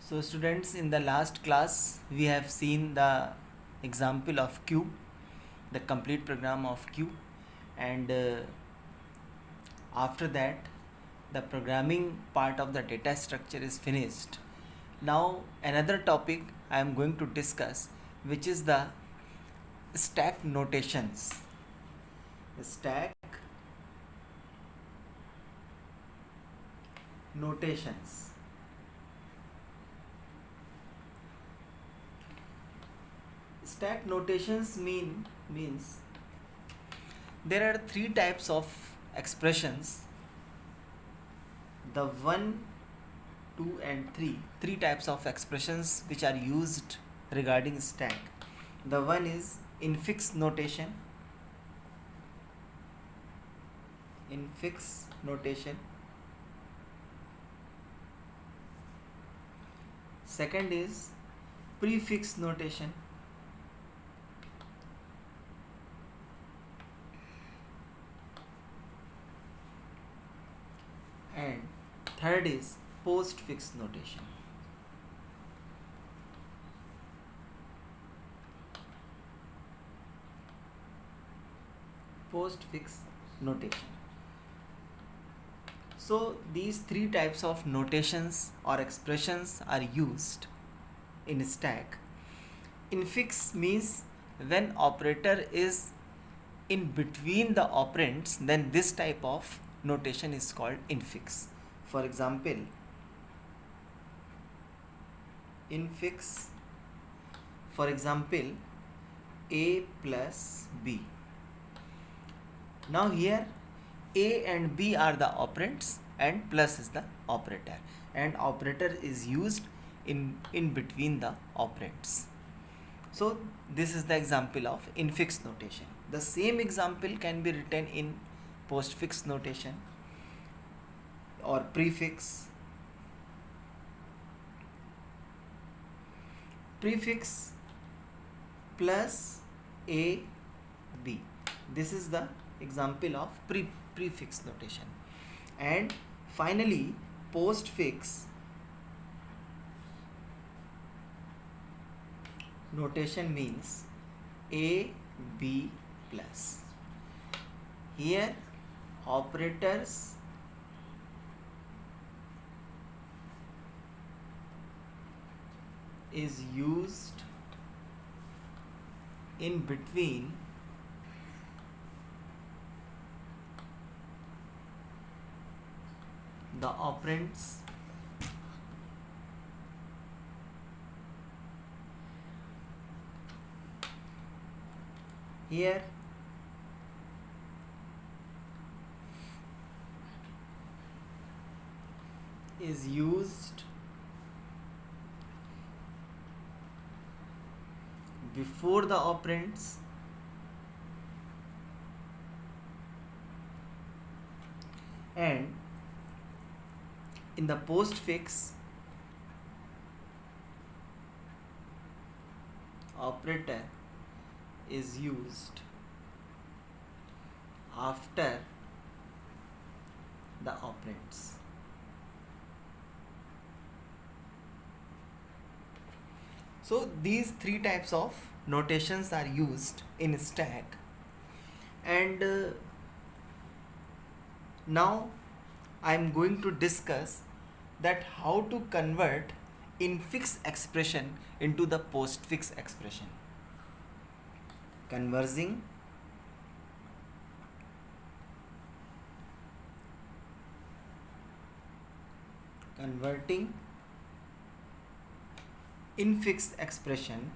So students, in the last class we have seen the example of Q, the complete program of Q, and after that the programming part of the data structure is finished. Now another topic I am going to discuss, which is the stack notations. Stack notations. Stack notations means there are three types of expressions. The 1, 2 and 3 types of expressions which are used regarding stack. The one is infix notation. Infix notation. Second is prefix notation. And third is postfix notation. Postfix notation. So these three types of notations or expressions are used in stack. Infix means when operator is in between the operands, then this type of notation is called infix. For example, infix, for example, A plus B. Now here A and B are the operands and plus is the operator, and operator is used in between the operands. So this is the example of infix notation. The same example can be written in postfix notation or prefix. Prefix plus A, B. This is the example of prefix notation. And finally, postfix notation means A, B plus. Here operators is used in between the operands here is used before the operands and in the postfix operator is used after the operands. So these three types of notations are used in stack, and now I am going to discuss that how to convert infix expression into the postfix expression. Converting infix expression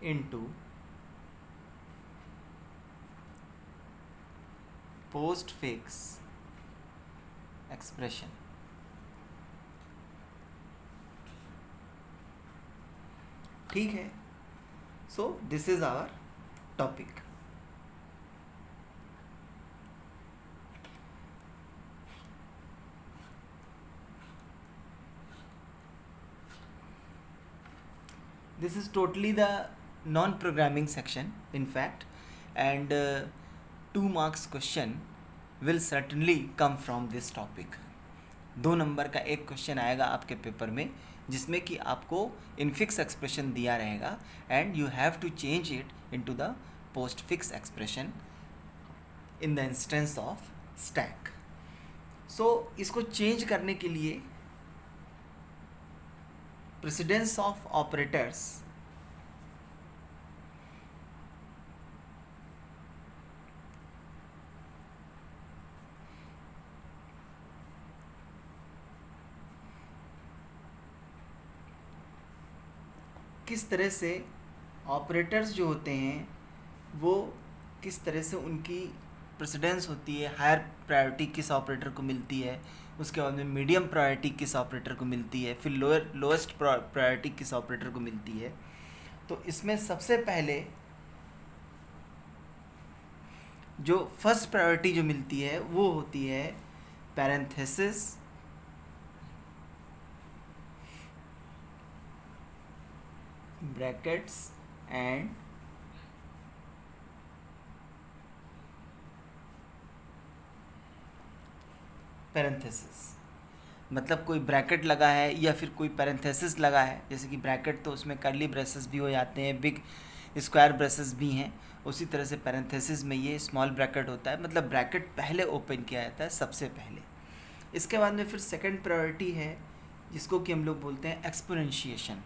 into postfix expression. ठीक है. So this is our topic. this is totally the non-programming section in fact, and 2 marks question will certainly come from this topic. 2 number का एक question आएगा आपके paper में जिसमें कि आपको इनफिक्स एक्सप्रेशन दिया रहेगा and you have to change it into the postfix expression in the instance of stack. So इसको चेंज करने के लिए प्रेसिडेंस ऑफ ऑपरेटर्स किस तरह से ऑपरेटर्स जो होते हैं वो किस तरह से उनकी प्रेसिडेंस होती है, हायर प्रायोरिटी किस ऑपरेटर को मिलती है, उसके बाद में मीडियम प्रायोरिटी किस ऑपरेटर को मिलती है, फिर लोएस्ट प्रायोरिटी किस ऑपरेटर को मिलती है. तो इसमें सबसे पहले जो फर्स्ट प्रायोरिटी जो मिलती है वो होती है पैरेंथेसिस ब्रैकेट्स एंड पैरेंथेसिस. मतलब कोई ब्रैकेट लगा है या फिर कोई पैरेंथेसिस लगा है, जैसे कि ब्रैकेट तो उसमें कर्ली ब्रेसेस भी हो जाते हैं, बिग स्क्वायर ब्रेसेस भी हैं, उसी तरह से पैरेंथेसिस में ये स्मॉल ब्रैकेट होता है. मतलब ब्रैकेट पहले ओपन किया जाता है सबसे पहले. इसके बाद में फिर सेकंड प्रायोरिटी है जिसको कि हम लोग बोलते हैं एक्सपोनेंशिएशन.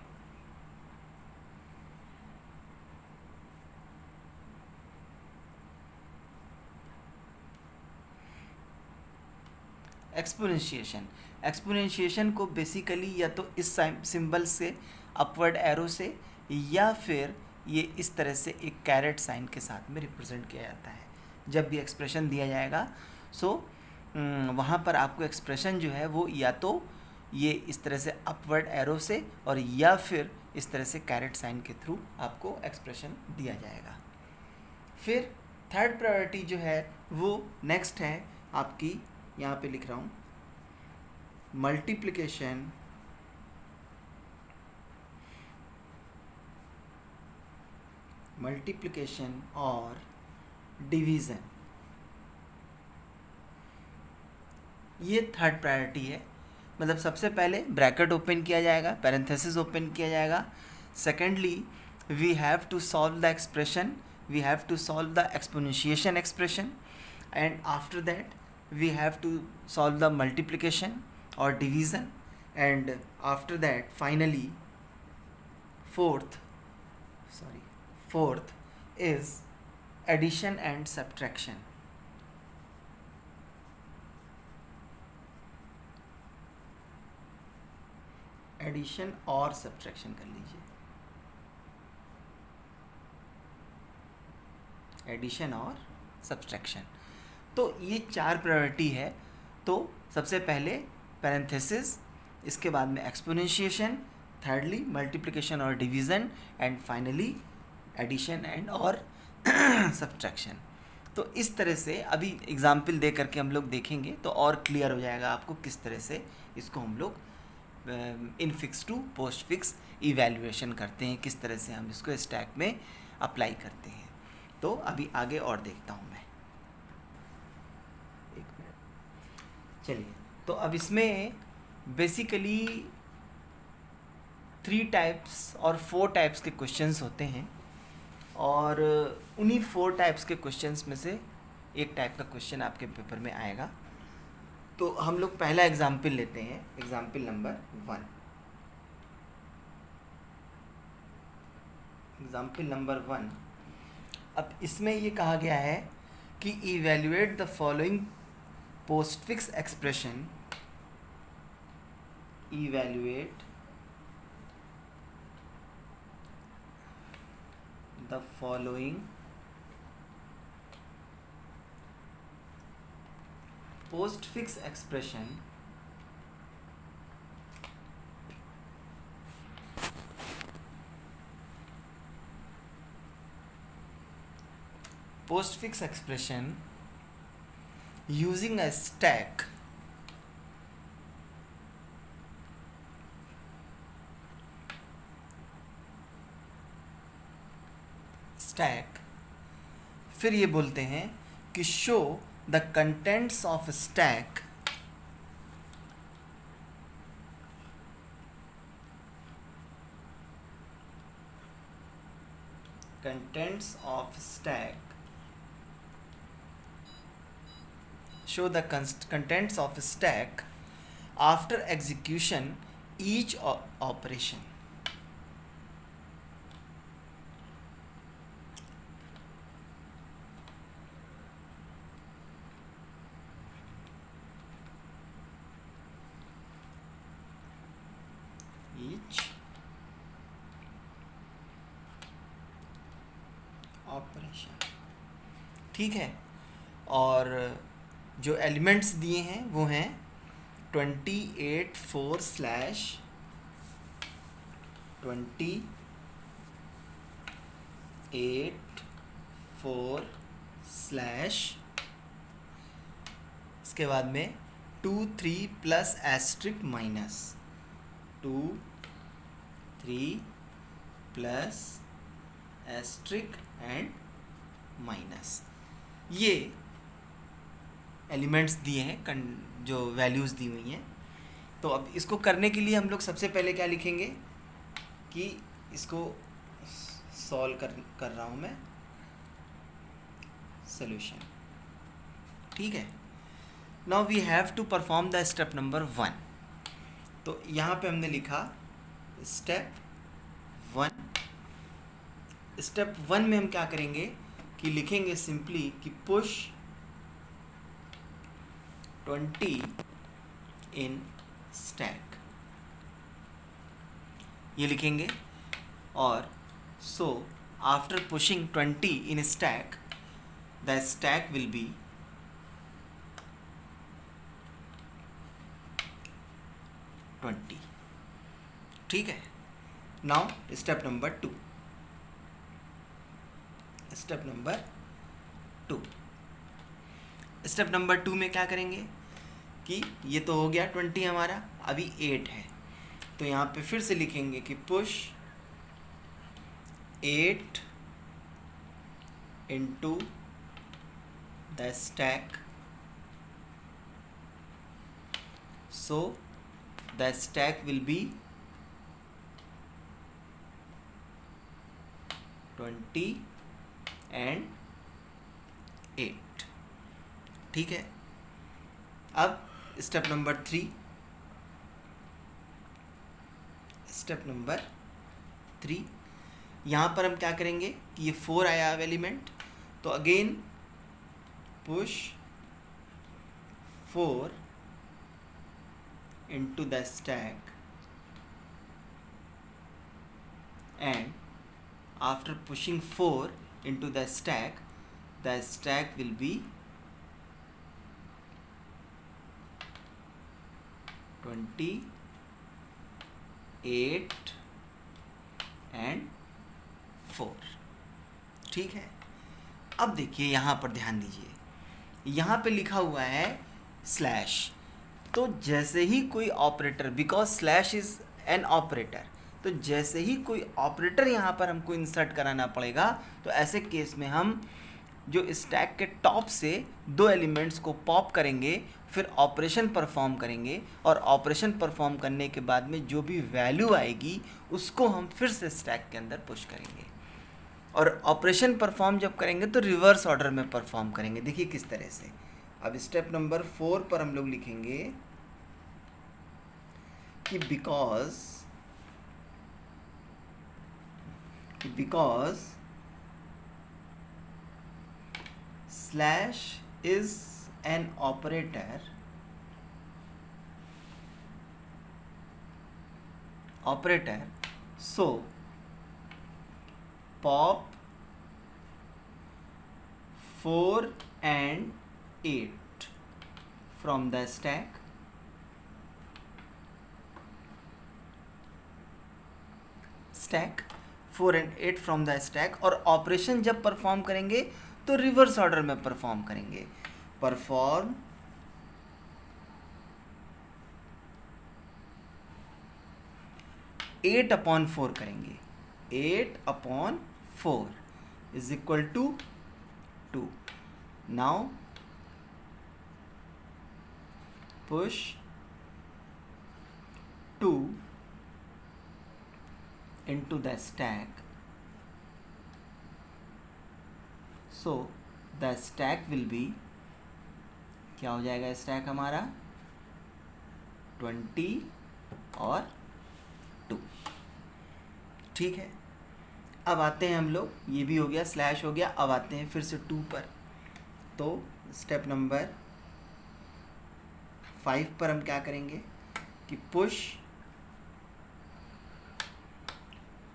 एक्सपोनेंशिएशन को बेसिकली या तो इस सिंबल से अपवर्ड एरो से या फिर ये इस तरह से एक कैरेट साइन के साथ में रिप्रेजेंट किया जाता है. जब भी एक्सप्रेशन दिया जाएगा सो वहाँ पर आपको एक्सप्रेशन जो है वो या तो ये इस तरह से अपवर्ड एरो से और या फिर इस तरह से कैरेट साइन के थ्रू आपको एक्सप्रेशन दिया जाएगा. फिर थर्ड प्रायोरिटी जो है वो नेक्स्ट है आपकी, यहाँ पे लिख रहा हूँ, मल्टीप्लिकेशन और डिवीज़न. ये थर्ड प्रायोरिटी है. मतलब सबसे पहले ब्रैकेट ओपन किया जाएगा, पैरेंथेसिस ओपन किया जाएगा. Secondly we have to solve the expression, we have to solve the exponentiation expression, and after that we have to solve the multiplication or division, and after that finally fourth is addition and subtraction. Addition और subtraction कर लीजिए, addition और subtraction. तो ये 4 priority है. तो सबसे पहले पैरेंथेसिस, इसके बाद में एक्सपोनेंशिएशन, थर्डली मल्टीप्लिकेशन और division, and finally addition and और सब्ट्रैक्शन. तो इस तरह से अभी एग्जाम्पल दे करके हम लोग देखेंगे तो और क्लियर हो जाएगा आपको किस तरह से इसको हम लोग infix to postfix evaluation करते हैं, किस तरह से हम इसको स्टैक में अप्लाई करते हैं. तो अभी आगे और देखता हूँ मैं. चलिए, तो अब इसमें बेसिकली 3 टाइप्स और 4 टाइप्स के क्वेश्चंस होते हैं, और उन्हीं 4 टाइप्स के क्वेश्चंस में से एक टाइप का क्वेश्चन आपके पेपर में आएगा. तो हम लोग पहला एग्जाम्पल लेते हैं, एग्जाम्पल नंबर 1. Example number 1. अब इसमें ये कहा गया है कि evaluate the following postfix expression, evaluate the following postfix expression using a stack stack, फिर ये बोलते हैं कि show the contents of stack show the contents of stack after execution each operation. Each operation, ठीक है। और जो एलिमेंट्स दिए हैं वो हैं 28/4 इसके बाद में 2 3 plus asterisk minus 2 3 plus asterisk and minus, ये एलिमेंट्स दिए हैं, जो वैल्यूज़ दी हुई हैं। तो अब इसको करने के लिए हम लोग सबसे पहले क्या लिखेंगे कि इसको सॉल्व कर रहा हूँ मैं, सॉल्यूशन, ठीक है। Now we have to perform the step number 1। तो यहाँ पे हमने लिखा स्टेप 1। स्टेप 1 में हम क्या करेंगे कि लिखेंगे सिंपली कि पुश 20 इन स्टैक, ये लिखेंगे। और so after pushing 20 in stack the stack will B 20, ठीक है। Now step number 2। Step number 2 में क्या करेंगे कि ये तो हो गया 20 हमारा, अभी 8 है, तो यहाँ पे फिर से लिखेंगे कि push 8 into the stack, so the stack will B 20 and 8, ठीक है। अब स्टेप नंबर 3। यहाँ पर हम क्या करेंगे कि ये 4 आया अब एलिमेंट, तो again push 4 into the stack and after pushing 4 into the stack will be 28 and 4, ठीक है। अब देखिए यहाँ पर ध्यान दीजिए, यहाँ पे लिखा हुआ है स्लैश। तो जैसे ही कोई operator, because slash is an operator, तो जैसे ही कोई ऑपरेटर यहाँ पर हमको इंसर्ट कराना पड़ेगा, तो ऐसे केस में हम जो स्टैक के टॉप से 2 एलिमेंट्स को पॉप करेंगे, फिर ऑपरेशन परफॉर्म करेंगे, और ऑपरेशन परफॉर्म करने के बाद में जो भी वैल्यू आएगी उसको हम फिर से स्टैक के अंदर पुश करेंगे। और ऑपरेशन परफॉर्म जब करेंगे तो रिवर्स ऑर्डर में परफॉर्म करेंगे। देखिए किस तरह से। अब स्टेप नंबर 4 पर हम लोग लिखेंगे कि because slash is an operator, so pop 4 and 8 from the stack, stack 4 and 8 from the stack। और ऑपरेशन जब परफॉर्म करेंगे तो रिवर्स ऑर्डर में परफॉर्म करेंगे। परफॉर्म 8/4 करेंगे, 8/4, is equal to 2. Now push 2 into the stack. So the stack will be, क्या हो जाएगा स्टैक हमारा 20 और 2. ठीक है, अब आते हैं हम लोग, ये भी हो गया, स्लैश हो गया. अब आते हैं फिर से 2 पर. तो स्टेप नंबर 5 पर हम क्या करेंगे कि push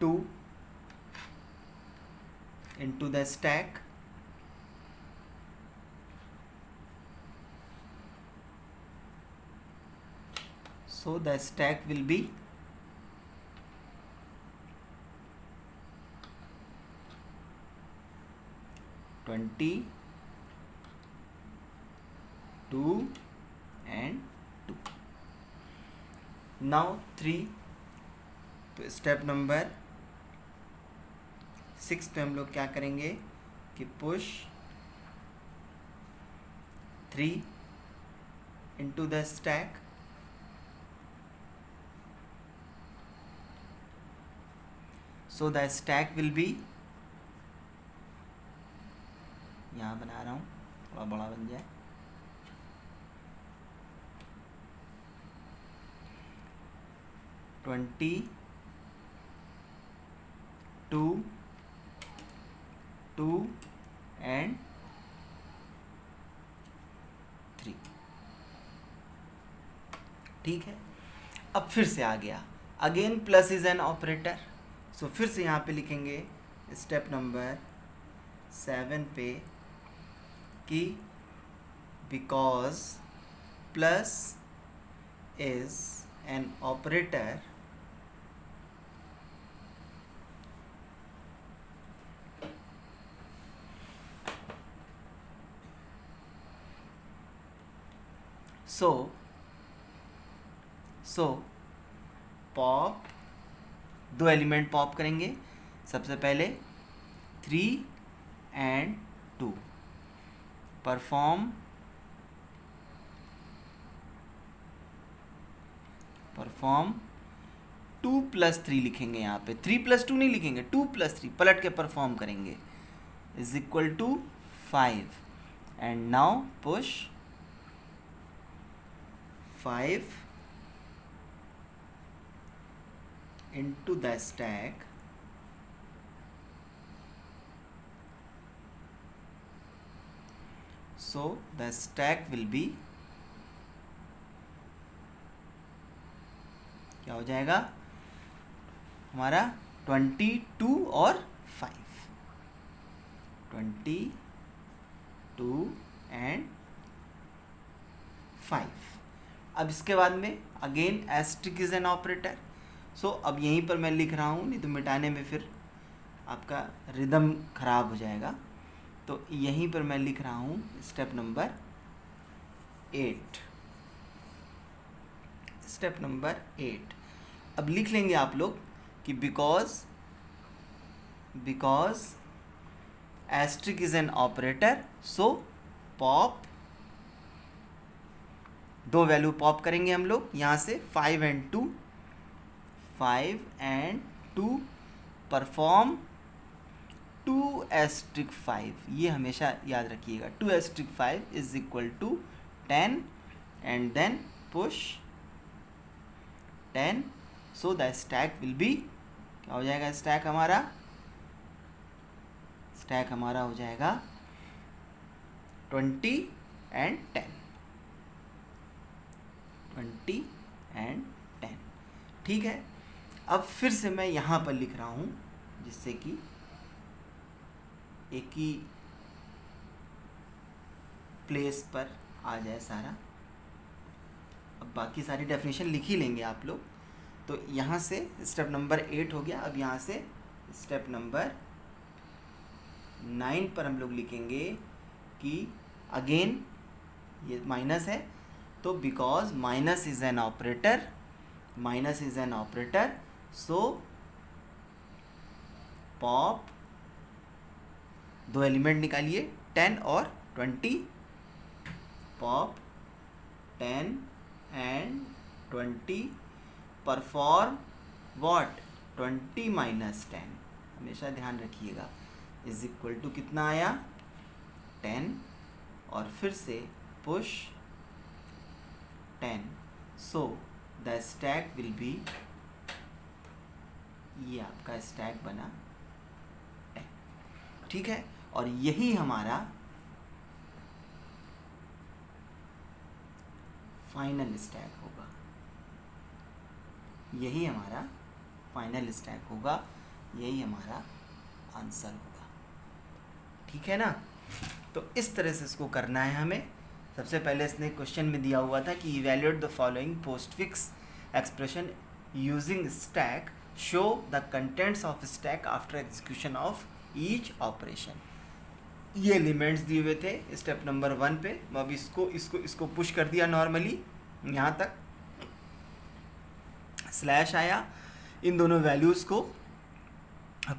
2 into the stack. So the stack will be 20, 2 and 2. Now 3. Step number 6 पे हम लोग क्या करेंगे कि push 3 into the stack. So the stack will be, यहाँ बना रहा हूँ थोड़ा बड़ा बन जाए, 20, 2, 2 and 3. ठीक है, अब फिर से आ गया. Again plus is an operator. So फिर से यहाँ पे लिखेंगे स्टेप नंबर 7 पे कि because plus is an operator, so pop, 2 element pop करेंगे. सबसे पहले 3 and 2. परफॉर्म 2 + 3 लिखेंगे यहाँ पे. 3 + 2 नहीं लिखेंगे, 2 + 3 पलट के परफॉर्म करेंगे, is equal to 5. And now push 5 into the stack. So the stack will be, क्या हो जाएगा हमारा 22 और 5. 22 and 5. अब इसके बाद में again asterisk is an operator. So अब यहीं पर मैं लिख रहा हूँ, नहीं तो मिटाने में फिर आपका रिदम खराब हो जाएगा. तो यहीं पर मैं लिख रहा हूँ स्टेप नंबर 8. Step number 8. अब लिख लेंगे आप लोग कि because asterisk is an operator, so pop, 2 value pop करेंगे हम लोग यहाँ से 5 and 2. 5 and 2 perform 2 asterisk 5. ये हमेशा याद रखिएगा, 2 asterisk 5 is equal to 10 and then push 10. So the stack will be, क्या हो जाएगा स्टैक हमारा हो जाएगा 20 and 10. 20 and 10. ठीक है, अब फिर से मैं यहाँ पर लिख रहा हूँ जिससे कि एक ही प्लेस पर आ जाए सारा. अब बाकी सारी डेफिनेशन लिख ही लेंगे आप लोग. तो यहाँ से स्टेप नंबर 8 हो गया. अब यहाँ से स्टेप नंबर 9 पर हम लोग लिखेंगे कि अगेन ये माइनस है, तो because minus is an operator, so pop दो एलिमेंट निकालिए 10 और 20, pop 10 and 20 perform what 20 minus 10, हमेशा ध्यान रखिएगा, इज इक्वल टू कितना आया 10 और फिर से push 10, so the stack will B, ये आपका स्टैक बना 10, ठीक है। और यही हमारा फाइनल स्टैक होगा, यही हमारा फाइनल स्टैक होगा, यही हमारा आंसर होगा, ठीक है ना। तो इस तरह से इसको करना है हमें। सबसे पहले इसने क्वेश्चन में दिया हुआ था कि evaluate the following postfix expression using stack, show the contents of stack after execution of each operation. ये एलिमेंट्स दिए हुए थे स्टेप नंबर 1 पे, अब इसको पुश कर दिया नॉर्मली, यहाँ तक स्लैश आया, इन दोनों वैल्यूज़ को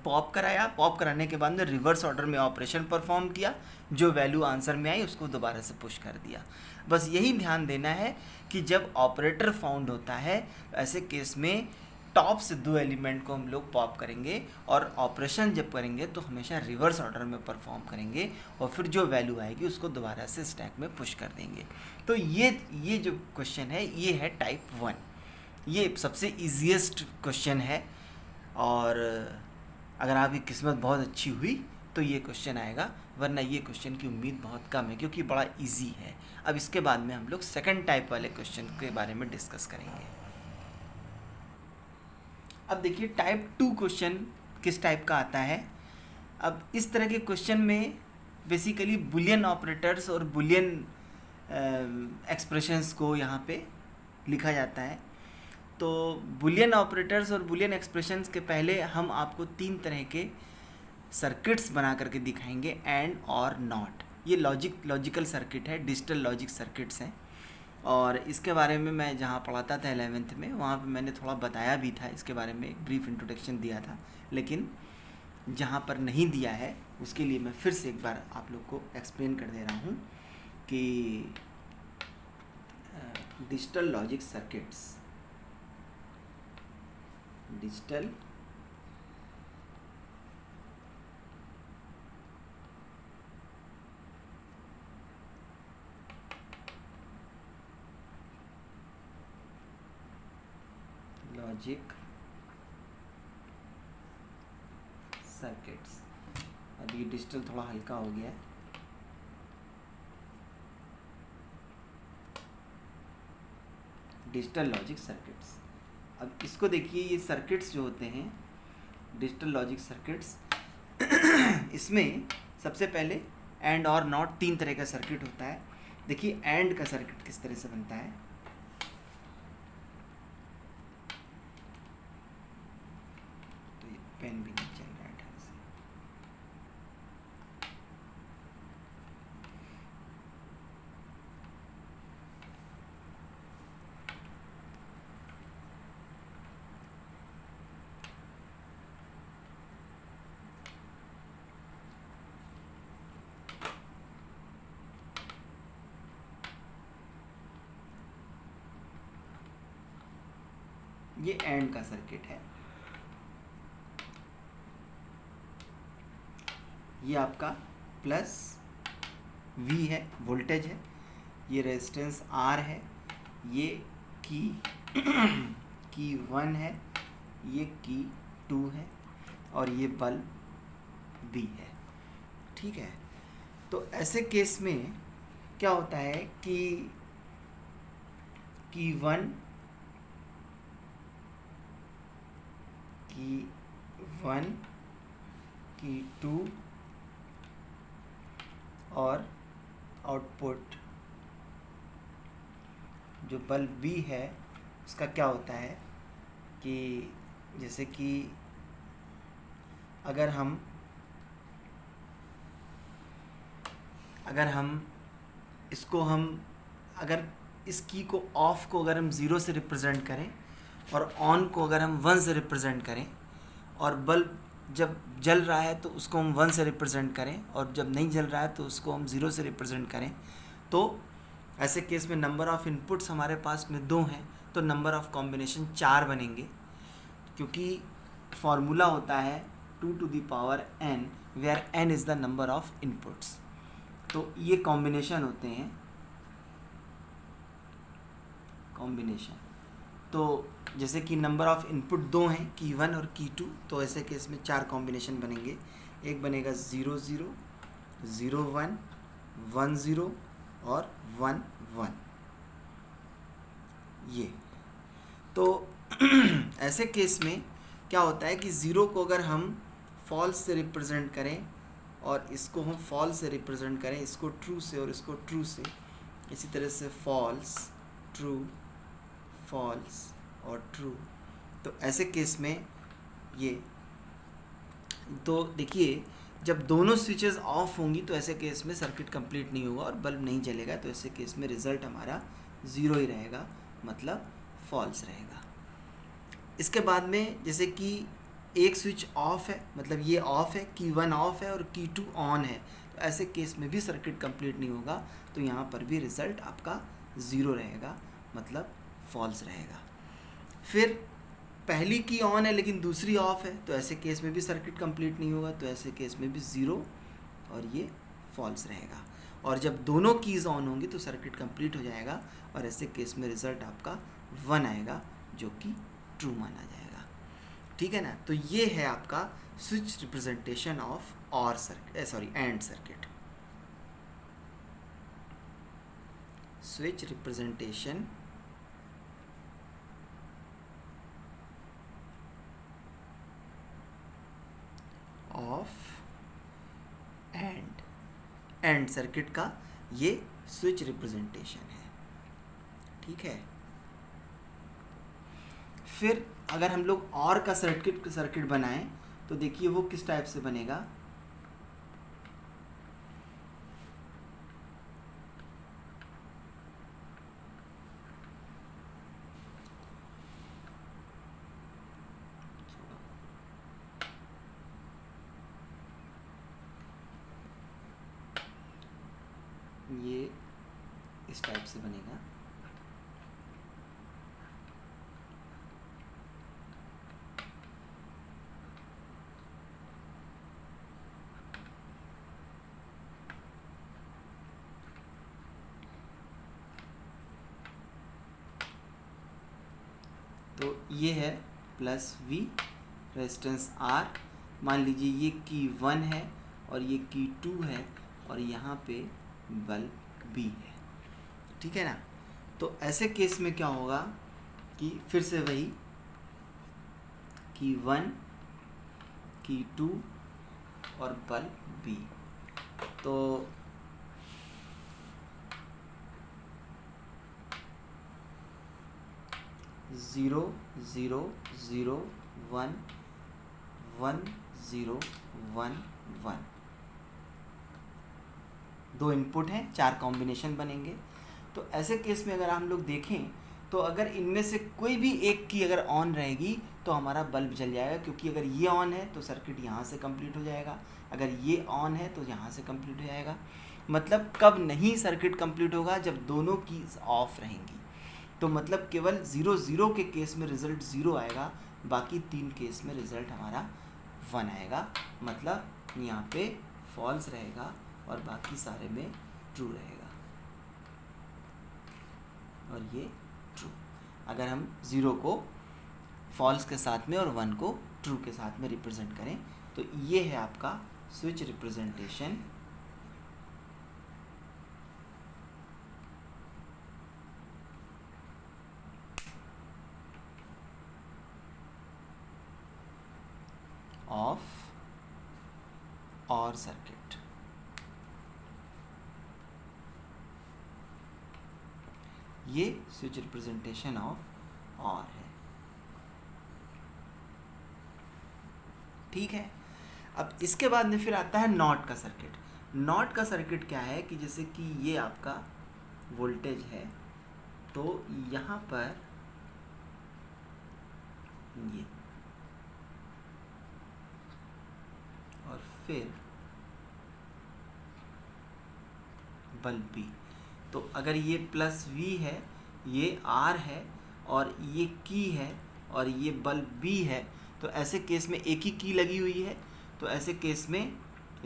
पॉप कराया, पॉप कराने के बाद में रिवर्स ऑर्डर में ऑपरेशन परफॉर्म किया, जो वैल्यू आंसर में आई उसको दोबारा से पुश कर दिया। बस यही ध्यान देना है कि जब ऑपरेटर फाउंड होता है ऐसे केस में टॉप से दो एलिमेंट को हम लोग पॉप करेंगे और ऑपरेशन जब करेंगे तो हमेशा रिवर्स ऑर्डर में परफॉर्म करेंगे और फिर जो वैल्यू आएगी उसको दोबारा से स्टैक में पुश कर देंगे। तो ये जो क्वेश्चन है ये है टाइप 1, ये सबसे ईजीएस्ट क्वेश्चन है, और अगर आपकी किस्मत बहुत अच्छी हुई तो ये क्वेश्चन आएगा, वरना ये क्वेश्चन की उम्मीद बहुत कम है क्योंकि बड़ा इजी है। अब इसके बाद में हम लोग सेकंड टाइप वाले क्वेश्चन के बारे में डिस्कस करेंगे। अब देखिए टाइप 2 क्वेश्चन किस टाइप का आता है। अब इस तरह के क्वेश्चन में बेसिकली बुलियन ऑपरेटर्स और बुलियन एक्सप्रेशंस को यहाँ पे लिखा जाता है। तो बुलियन ऑपरेटर्स और बुलियन एक्सप्रेशंस के पहले हम आपको 3 तरह के सर्किट्स बना करके दिखाएंगे, एंड और नॉट। ये लॉजिकल सर्किट है, डिजिटल लॉजिक सर्किट्स हैं, और इसके बारे में मैं जहाँ पढ़ाता था 11th में वहाँ पे मैंने थोड़ा बताया भी था, इसके बारे में एक ब्रीफ इंट्रोडक्शन दिया था, लेकिन जहाँ पर नहीं दिया है उसके लिए मैं फिर से एक बार आप लोग को एक्सप्लेन कर दे रहा हूँ कि digital logic circuits, digital logic circuits, अभी डिजिटल थोड़ा हल्का हो गया है, डिजिटल लॉजिक सर्किट्स। अब इसको देखिए, ये सर्किट्स जो होते हैं डिजिटल लॉजिक सर्किट्स इसमें सबसे पहले एंड और नॉट 3 तरह का सर्किट होता है। देखिए एंड का सर्किट किस तरह से बनता है। तो ये पेन भी नहीं चल रहा है ढंग से। ये एंड का सर्किट है, ये आपका प्लस V है, वोल्टेज है, ये रेजिस्टेंस R है, ये की 1 है, ये की 2 है, और ये बल्ब B है, ठीक है। तो ऐसे केस में क्या होता है कि की 1 की 2 और आउटपुट जो बल्ब B है उसका क्या होता है कि जैसे कि अगर हम इसको अगर इस की को ऑफ को अगर हम 0 से रिप्रेजेंट करें और ऑन को अगर हम 1 से रिप्रेजेंट करें और बल्ब जब जल रहा है तो उसको हम 1 से रिप्रेजेंट करें, और जब नहीं जल रहा है तो उसको हम 0 से रिप्रेजेंट करें। तो ऐसे केस में नंबर ऑफ़ इनपुट्स हमारे पास में 2 हैं, तो नंबर ऑफ़ कॉम्बिनेशन 4 बनेंगे, क्योंकि फॉर्मूला होता है 2 to the power n, where n is the number of inputs. तो ये कॉम्बिनेशन होते हैं, कॉम्बिनेशन। तो जैसे कि नंबर ऑफ़ इनपुट 2 हैं, की 1 और की 2, तो ऐसे केस में 4 कॉम्बिनेशन बनेंगे। एक बनेगा 0 0, 0 1, 1 0 और 1 1, ये। तो ऐसे केस में क्या होता है कि 0 को अगर हम फॉल्स से रिप्रेजेंट करें और इसको हम फॉल्स से रिप्रेजेंट करें, इसको ट्रू से और इसको ट्रू से, इसी तरह से फॉल्स ट्रू फॉल्स और ट्रू, तो ऐसे केस में ये, तो देखिए जब दोनों स्विचेस ऑफ होंगी तो ऐसे केस में सर्किट कंप्लीट नहीं होगा और बल्ब नहीं जलेगा, तो ऐसे केस में रिज़ल्ट हमारा 0 ही रहेगा, मतलब फॉल्स रहेगा। इसके बाद में जैसे कि एक स्विच ऑफ है, मतलब ये ऑफ है, की 1 ऑफ है और की 2 ऑन है, तो ऐसे केस में भी सर्किट कंप्लीट नहीं होगा, तो यहाँ पर भी रिज़ल्ट आपका 0 रहेगा, मतलब फॉल्स रहेगा। फिर पहली की ऑन है लेकिन दूसरी ऑफ है, तो ऐसे केस में भी सर्किट कंप्लीट नहीं होगा, तो ऐसे केस में भी 0 और ये फॉल्स रहेगा। और जब दोनों कीज़ ऑन होंगी तो सर्किट कंप्लीट हो जाएगा और ऐसे केस में रिज़ल्ट आपका 1 आएगा, जो कि ट्रू माना जाएगा। ठीक है ना। तो ये है आपका स्विच रिप्रेजेंटेशन ऑफ और circuit, and circuit. Switch representation of and circuit का ये स्विच रिप्रेजेंटेशन है। ठीक है। फिर अगर हम लोग और का सर्किट बनाएं तो देखिए वो किस टाइप से बनेगा। ये इस टाइप से बनेगा। तो ये है प्लस V रेजिस्टेंस R, मान लीजिए ये की 1 है और ये की 2 है और यहाँ पे बल्ब B है। ठीक है ना। तो ऐसे केस में क्या होगा कि फिर से वही की 1 की 2 और बल्ब B, तो ज़ीरो ज़ीरो ज़ीरो 1 1 0 1 1, 2 इनपुट हैं, 4 कॉम्बिनेशन बनेंगे। तो ऐसे केस में अगर हम लोग देखें तो अगर इनमें से कोई भी एक की अगर ऑन रहेगी तो हमारा बल्ब जल जाएगा, क्योंकि अगर ये ऑन है तो सर्किट यहाँ से कंप्लीट हो जाएगा, अगर ये ऑन है तो यहाँ से कंप्लीट हो जाएगा। मतलब कब नहीं सर्किट कंप्लीट होगा, जब दोनों कीज ऑफ रहेंगी। तो मतलब केवल 0 0 के केस में रिज़ल्ट 0 आएगा, बाकी 3 केस में रिज़ल्ट हमारा 1 आएगा, मतलब यहाँ पे फॉल्स रहेगा और बाकी सारे में ट्रू रहेगा, और ये ट्रू। अगर हम 0 को फॉल्स के साथ में और 1 को ट्रू के साथ में रिप्रेजेंट करें, तो ये है आपका स्विच रिप्रेजेंटेशन ऑफ और सर्किट। ये स्विच रिप्रेजेंटेशन ऑफ और है। ठीक है। अब इसके बाद में फिर आता है नॉट का सर्किट। नॉट का सर्किट क्या है कि जैसे कि ये आपका वोल्टेज है, तो यहाँ पर फिर बल्ब बी। तो अगर ये प्लस वी है, ये आर है और ये की है और ये बल्ब बी है, तो ऐसे केस में एक ही की लगी हुई है, तो ऐसे केस में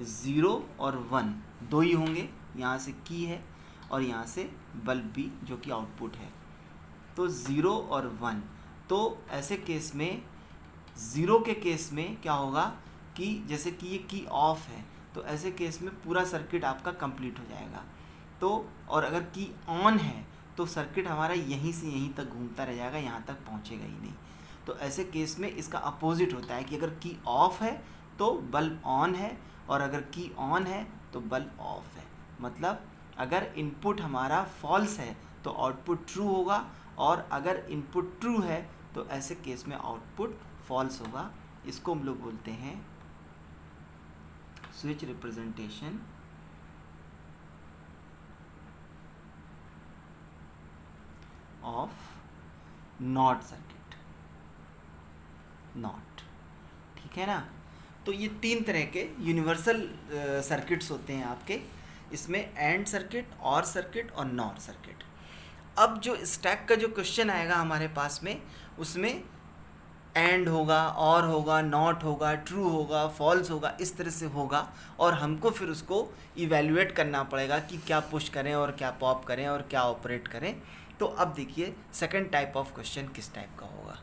0 और 1 दो ही होंगे, यहाँ से की है और यहाँ से बल्ब बी जो कि आउटपुट है, तो 0 और 1। तो ऐसे केस में 0 के केस में क्या होगा कि जैसे कि ये की ऑफ है, तो ऐसे केस में पूरा सर्किट आपका कंप्लीट हो जाएगा। तो और अगर की ऑन है तो सर्किट हमारा यहीं से यहीं तक घूमता रह जाएगा, यहाँ तक पहुँचेगा ही नहीं। तो ऐसे केस में इसका अपोजिट होता है कि अगर की ऑफ है तो बल्ब ऑन है और अगर की ऑन है तो बल्ब ऑफ है। मतलब अगर इनपुट हमारा फॉल्स है तो आउटपुट ट्रू होगा, और अगर इनपुट ट्रू है तो ऐसे केस में आउटपुट फॉल्स होगा। इसको हम लोग बोलते हैं switch representation of not circuit, not. ठीक है ना। तो ये 3 तरह के यूनिवर्सल सर्किट्स होते हैं आपके, इसमें एंड सर्किट, और सर्किट और नॉर सर्किट। अब जो स्टैक का जो क्वेश्चन आएगा हमारे पास में, उसमें एंड होगा, और होगा, नॉट होगा, ट्रू होगा, फॉल्स होगा, इस तरह से होगा, और हमको फिर उसको इवैल्यूएट करना पड़ेगा कि क्या पुश करें और क्या पॉप करें और क्या ऑपरेट करें। तो अब देखिए सेकंड टाइप ऑफ क्वेश्चन किस टाइप का होगा।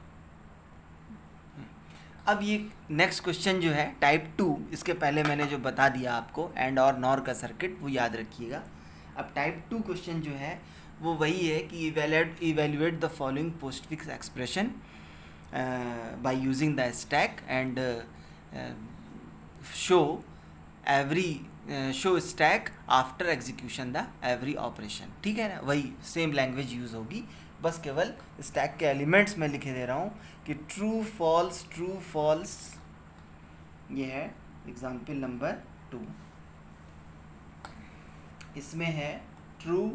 अब ये नेक्स्ट क्वेश्चन जो है टाइप 2, इसके पहले मैंने जो बता दिया आपको एंड और नॉर का सर्किट, वो याद रखिएगा। अब टाइप 2 क्वेश्चन जो है वो वही है कि evaluate the following postfix expression by using the stack and show stack after execution the every operation। ठीक है ना, वही सेम लैंग्वेज यूज़ होगी, बस केवल स्टैक के एलिमेंट्स में लिखे दे रहा हूँ कि ट्रू फॉल्स, ये है एग्जाम्पल नंबर 2। इसमें है true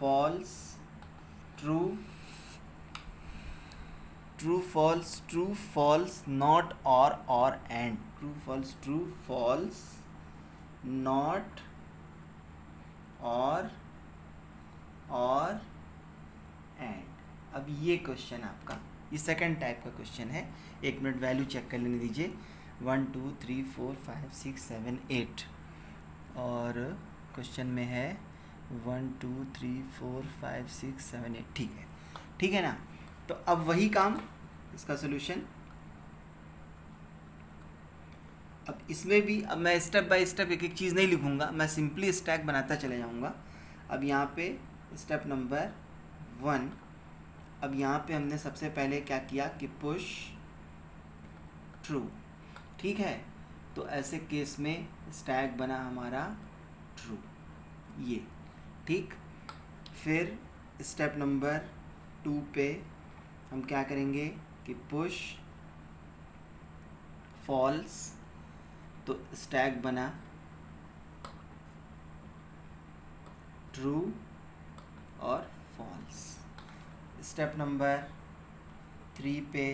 false, true false not or and, true false not or and. अब ये क्वेश्चन आपका, ये सेकंड टाइप का क्वेश्चन है। 1 मिनट वैल्यू चेक कर लेने दीजिए। 1 2 3 4 5 6 7 8, और क्वेश्चन में है 1 2 3 4 5 6 7 8। ठीक है ना। तो अब वही काम, इसका सॉल्यूशन। अब इसमें भी अब मैं स्टेप बाय स्टेप एक एक चीज़ नहीं लिखूंगा, मैं सिंपली स्टैक बनाता चले जाऊंगा। अब यहाँ पे स्टेप नंबर 1, अब यहाँ पे हमने सबसे पहले क्या किया कि पुश ट्रू। ठीक है, तो ऐसे केस में स्टैक बना हमारा ट्रू, ये ठीक। फिर स्टेप नंबर 2 पे हम क्या करेंगे कि पुश फॉल्स, तो स्टैक बना ट्रू और फॉल्स। स्टेप नंबर 3 पे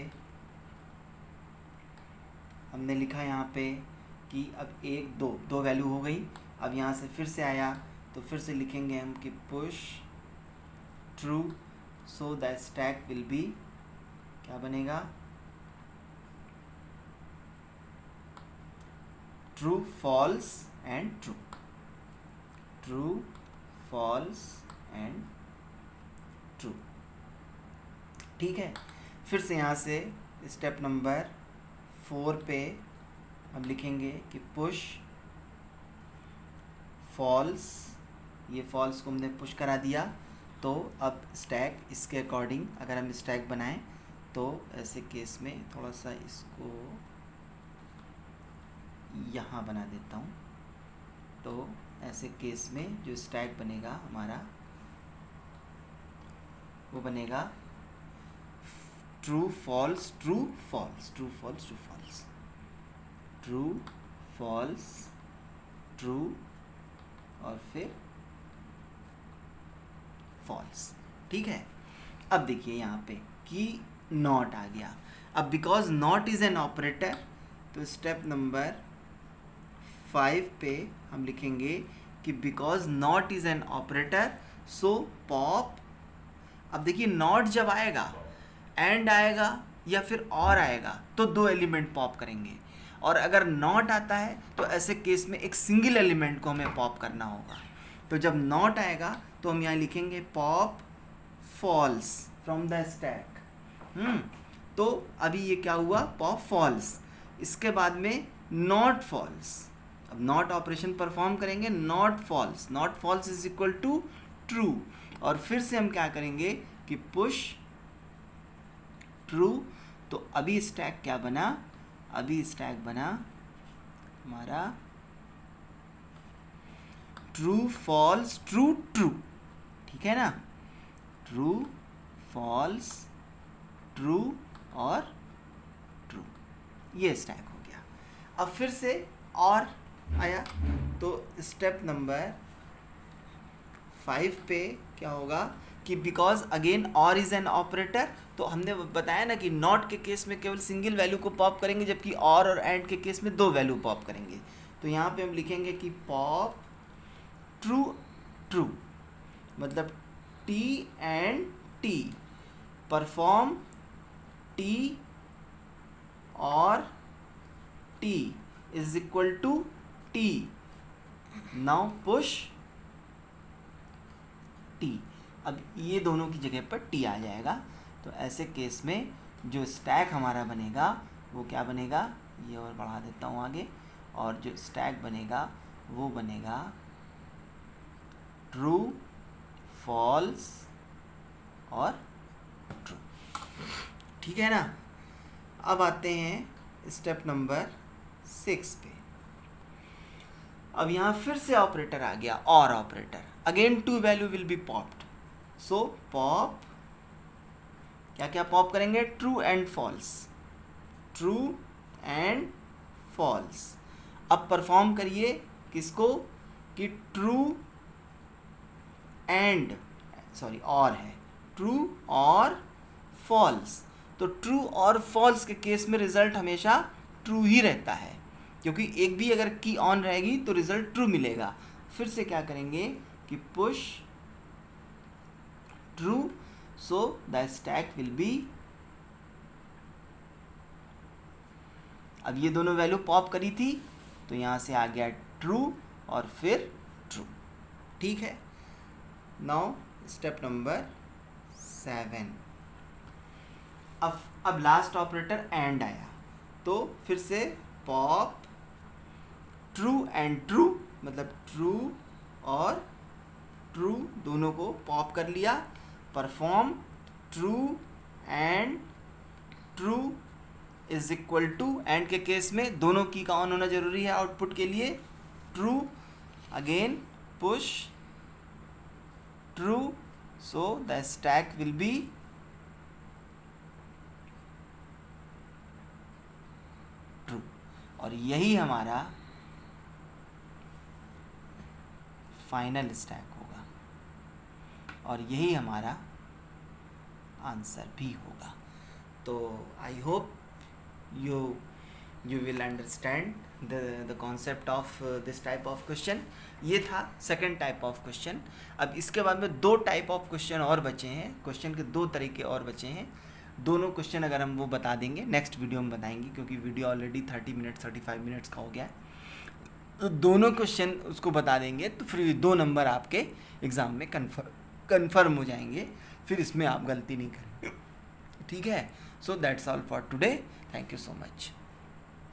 हमने लिखा यहाँ पे कि अब 1 2 वैल्यू हो गई। अब यहाँ से फिर से आया तो फिर से लिखेंगे हम कि push true, so the stack will be, क्या बनेगा, true false and true, true false and true. ठीक है, फिर से यहाँ से स्टेप नंबर 4 पे हम लिखेंगे कि पुश फॉल्स, ये फॉल्स को हमने पुश करा दिया। तो अब स्टैक इसके अकॉर्डिंग अगर हम स्टैक बनाएं तो ऐसे केस में थोड़ा सा इसको यहाँ बना देता हूँ। तो ऐसे केस में जो स्टैक बनेगा हमारा वो बनेगा true false true false, true false true false, true false true और फिर फॉल्स। ठीक है, अब देखिए यहाँ पे कि नॉट आ गया। अब because not is an operator, तो स्टेप नंबर 5 पे हम लिखेंगे कि because not is an operator so pop. अब देखिए नॉट जब आएगा, एंड आएगा या फिर और आएगा तो दो एलिमेंट पॉप करेंगे, और अगर नॉट आता है तो ऐसे केस में एक सिंगल एलिमेंट को हमें पॉप करना होगा। तो जब नॉट आएगा तो हम यहाँ लिखेंगे pop falls from the stack. तो अभी ये क्या हुआ, पॉप फॉल्स। इसके बाद में नॉट फॉल्स, अब नॉट ऑपरेशन परफॉर्म करेंगे, not false, not false is equal to true, और फिर से हम क्या करेंगे कि पुश ट्रू। तो अभी स्टैक क्या बना, अभी स्टैक बना हमारा ट्रू फॉल्स ट्रू ट्रू, ठीक है ना, ट्रू फॉल्स ट्रू और ट्रू, ये स्टैक हो गया। अब फिर से और आया तो स्टेप नंबर 5 पे क्या होगा कि बिकॉज अगेन और इज एन ऑपरेटर, तो हमने बताया ना कि नॉट के केस में केवल सिंगल वैल्यू को पॉप करेंगे, जबकि और एंड के केस में दो वैल्यू पॉप करेंगे। तो यहाँ पे हम लिखेंगे कि पॉप ट्रू ट्रू, मतलब T and T, perform T और T is equal to T, now push T. अब ये दोनों की जगह पर टी आ जाएगा। तो ऐसे केस में जो स्टैक हमारा बनेगा वो क्या बनेगा, ये और बढ़ा देता हूँ आगे, और जो स्टैक बनेगा वो बनेगा ट्रू फॉल्स और ट्रू, ठीक है ना। अब आते हैं स्टेप नंबर 6 पे। अब यहाँ फिर से ऑपरेटर आ गया, और operator, again two value will be popped, so pop क्या क्या पॉप करेंगे, true and false, true and false. अब परफॉर्म करिए किसको, कि ट्रू एंड, सॉरी और है, ट्रू और फॉल्स। तो ट्रू और फॉल्स के केस में रिजल्ट हमेशा ट्रू ही रहता है, क्योंकि एक भी अगर की ऑन रहेगी तो रिजल्ट ट्रू मिलेगा। फिर से क्या करेंगे कि push true, so the stack will B, अब ये दोनों वैल्यू पॉप करी थी तो यहाँ से आ गया ट्रू और फिर ट्रू, ठीक है। Now step number 7। अब लास्ट ऑपरेटर एंड आया, तो फिर से पॉप ट्रू एंड ट्रू, मतलब ट्रू और ट्रू दोनों को पॉप कर लिया, perform true and true is equal to, and के केस में दोनों की का ऑन होना जरूरी है आउटपुट के लिए, true, again push true, so the stack will be true, और यही हमारा फाइनल स्टैक होगा और यही हमारा आंसर भी होगा। तो I hope you will understand the concept of this type of question। ये था सेकंड टाइप ऑफ क्वेश्चन। अब इसके बाद में दो टाइप ऑफ क्वेश्चन और बचे हैं, क्वेश्चन के दो तरीके और बचे हैं। दोनों क्वेश्चन अगर हम वो बता देंगे नेक्स्ट वीडियो में बताएंगे, क्योंकि वीडियो ऑलरेडी 30 मिनट 35 मिनट्स का हो गया है। तो दोनों क्वेश्चन उसको बता देंगे तो फिर 2 नंबर आपके एग्ज़ाम में कन्फर्म हो जाएंगे, फिर इसमें आप गलती नहीं करेंगे, ठीक है। So that's all for today, thank you so much.